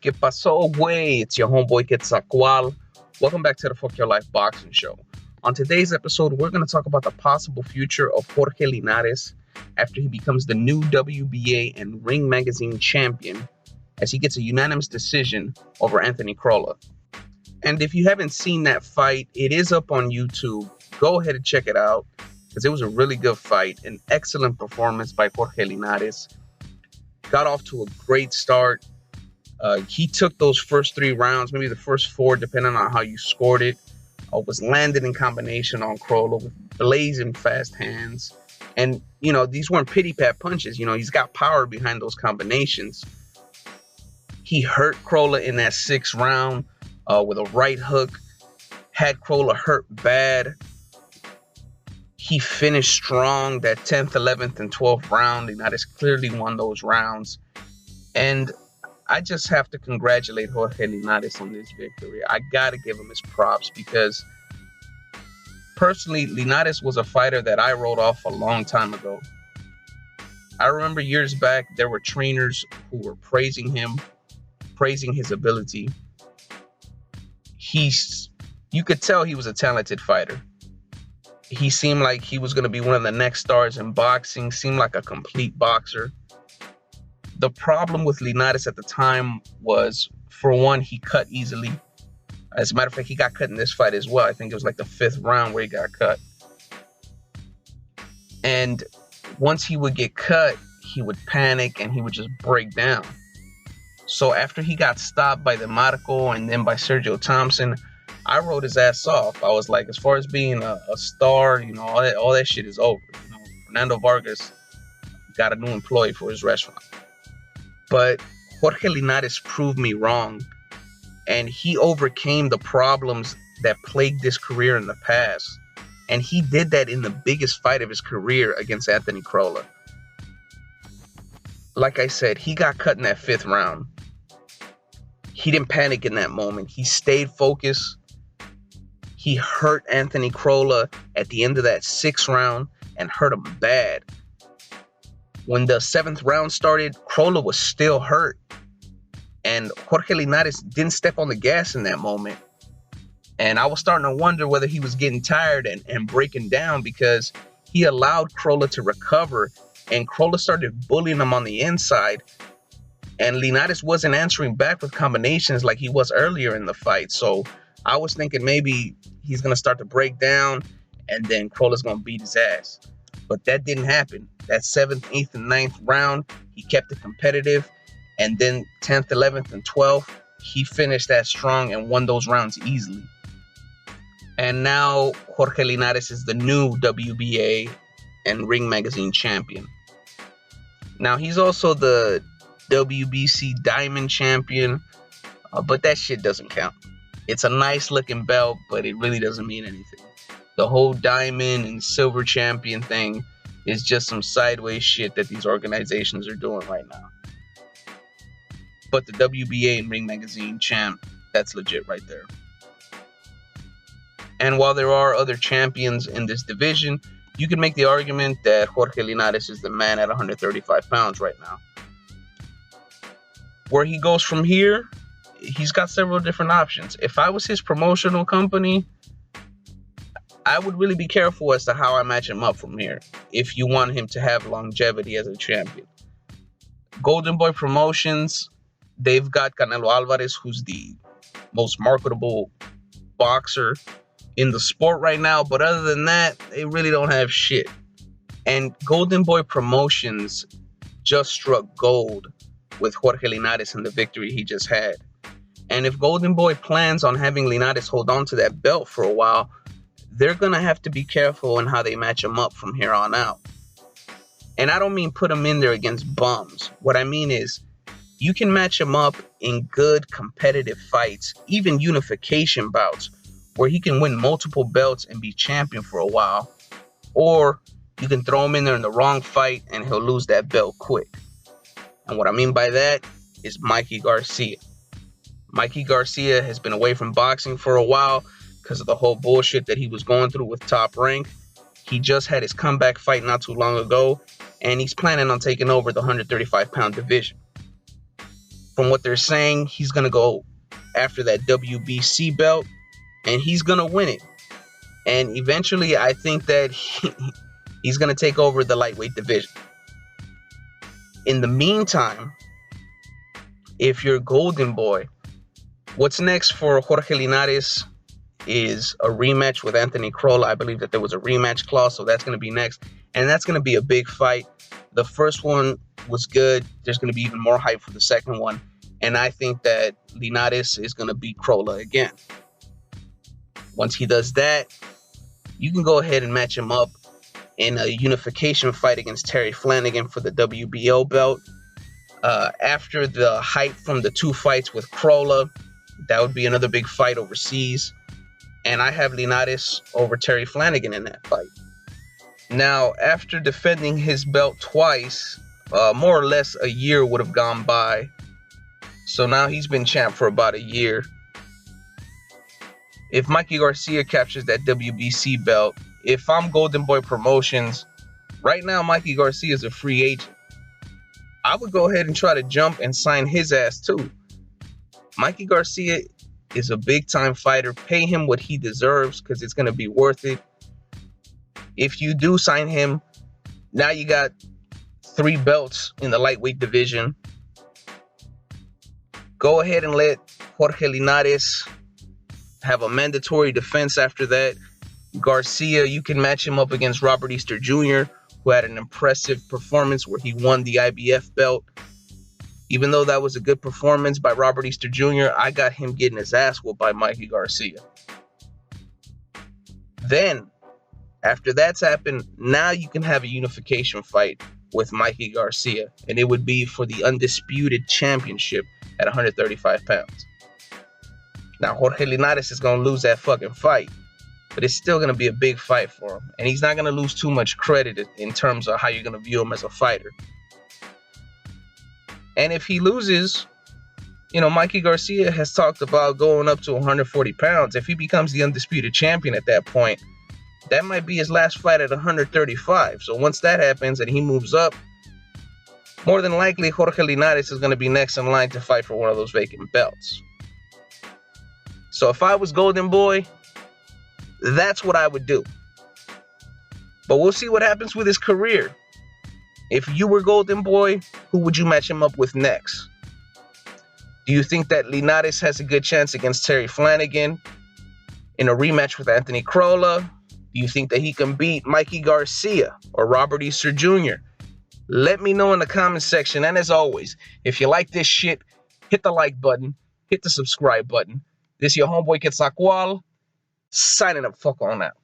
¿Qué pasó, güey? It's your homeboy Quetzalcoatl. Welcome back to the Fuck Your Life Boxing Show. On today's episode, we're going to talk about the possible future of Jorge Linares after he becomes the new WBA and Ring Magazine champion as he gets a unanimous decision over Anthony Crolla. And if you haven't seen that fight, it is up on YouTube. Go ahead and check it out because it was a really good fight, an excellent performance by Jorge Linares. Got off to a great start. He took those first 3 rounds, maybe the first 4, depending on how you scored it. Was landed in combination on Crolla with blazing fast hands. And, these weren't pity-pat punches. He's got power behind those combinations. He hurt Crolla in that 6th round with a right hook. Had Crolla hurt bad. He finished strong that 10th, 11th, and 12th round. Linares clearly won those rounds. And I just have to congratulate Jorge Linares on this victory. I got to give him his props because personally, Linares was a fighter that I wrote off a long time ago. I remember years back, there were trainers who were praising him, praising his ability. You could tell he was a talented fighter. He seemed like he was going to be one of the next stars in boxing, seemed like a complete boxer. The problem with Linares at the time was, for one, he cut easily. As a matter of fact, he got cut in this fight as well. I think it was like the 5th round where he got cut. And once he would get cut, he would panic and he would just break down. So after he got stopped by DeMarco and then by Sergio Thompson, I wrote his ass off. I was like, as far as being a star, all that shit is over. Fernando Vargas got a new employee for his restaurant. But Jorge Linares proved me wrong, and he overcame the problems that plagued his career in the past. And he did that in the biggest fight of his career against Anthony Crolla. Like I said, he got cut in that 5th round. He didn't panic in that moment. He stayed focused. He hurt Anthony Crolla at the end of that 6th round and hurt him bad. When the 7th round started, Crolla was still hurt. And Jorge Linares didn't step on the gas in that moment. And I was starting to wonder whether he was getting tired and breaking down because he allowed Crolla to recover. And Crolla started bullying him on the inside. And Linares wasn't answering back with combinations like he was earlier in the fight. So I was thinking maybe he's going to start to break down and then Crolla's going to beat his ass. But that didn't happen. That 7th, 8th, and 9th round, he kept it competitive. And then 10th, 11th, and 12th, he finished that strong and won those rounds easily. And now Jorge Linares is the new WBA and Ring Magazine champion. Now, he's also the WBC Diamond champion, but that shit doesn't count. It's a nice looking belt, but it really doesn't mean anything. The whole diamond and silver champion thing is just some sideways shit that these organizations are doing right now. But the WBA and Ring Magazine champ, that's legit right there. And while there are other champions in this division, you can make the argument that Jorge Linares is the man at 135 pounds right now. Where he goes from here, he's got several different options. If I was his promotional company, I would really be careful as to how I match him up from here if you want him to have longevity as a champion. Golden Boy Promotions, they've got Canelo Alvarez, who's the most marketable boxer in the sport right now. But other than that, they really don't have shit. And Golden Boy Promotions just struck gold with Jorge Linares and the victory he just had. And if Golden Boy plans on having Linares hold on to that belt for a while, they're going to have to be careful in how they match him up from here on out. And I don't mean put him in there against bums. What I mean is you can match him up in good competitive fights, even unification bouts, where he can win multiple belts and be champion for a while. Or you can throw him in there in the wrong fight and he'll lose that belt quick. And what I mean by that is Mikey Garcia. Mikey Garcia has been away from boxing for a while because of the whole bullshit that he was going through with Top Rank. He just had his comeback fight not too long ago, and he's planning on taking over the 135-pound division. From what they're saying, he's going to go after that WBC belt, and he's going to win it. And eventually, I think that he's going to take over the lightweight division. In the meantime, if you're Golden Boy, what's next for Jorge Linares is a rematch with Anthony Crolla. I believe that there was a rematch clause, so that's going to be next. And that's going to be a big fight. The first one was good. There's going to be even more hype for the second one. And I think that Linares is going to beat Crolla again. Once he does that, you can go ahead and match him up in a unification fight against Terry Flanagan for the WBO belt. After the hype from the 2 fights with Crolla, that would be another big fight overseas. And I have Linares over Terry Flanagan in that fight. Now, after defending his belt twice, more or less a year would have gone by. So now he's been champ for about a year. If Mikey Garcia captures that WBC belt, if I'm Golden Boy Promotions, right now Mikey Garcia is a free agent. I would go ahead and try to jump and sign his ass too. Mikey Garcia is a big-time fighter. Pay him what he deserves because it's going to be worth it. If you do sign him, now you got 3 belts in the lightweight division. Go ahead and let Jorge Linares have a mandatory defense after that. Garcia, you can match him up against Robert Easter Jr., who had an impressive performance where he won the IBF belt. Even though that was a good performance by Robert Easter Jr., I got him getting his ass whooped by Mikey Garcia. Then, after that's happened, now you can have a unification fight with Mikey Garcia, and it would be for the undisputed championship at 135 pounds. Now, Jorge Linares is going to lose that fucking fight, but it's still going to be a big fight for him, and he's not going to lose too much credit in terms of how you're going to view him as a fighter. And if he loses, Mikey Garcia has talked about going up to 140 pounds. If he becomes the undisputed champion at that point, that might be his last fight at 135. So once that happens and he moves up, more than likely Jorge Linares is going to be next in line to fight for one of those vacant belts. So if I was Golden Boy, that's what I would do. But we'll see what happens with his career. If you were Golden Boy, who would you match him up with next? Do you think that Linares has a good chance against Terry Flanagan in a rematch with Anthony Crolla? Do you think that he can beat Mikey Garcia or Robert Easter Jr.? Let me know in the comment section. And as always, if you like this shit, hit the like button, hit the subscribe button. This is your homeboy Quetzalcoatl, signing up fuck on out.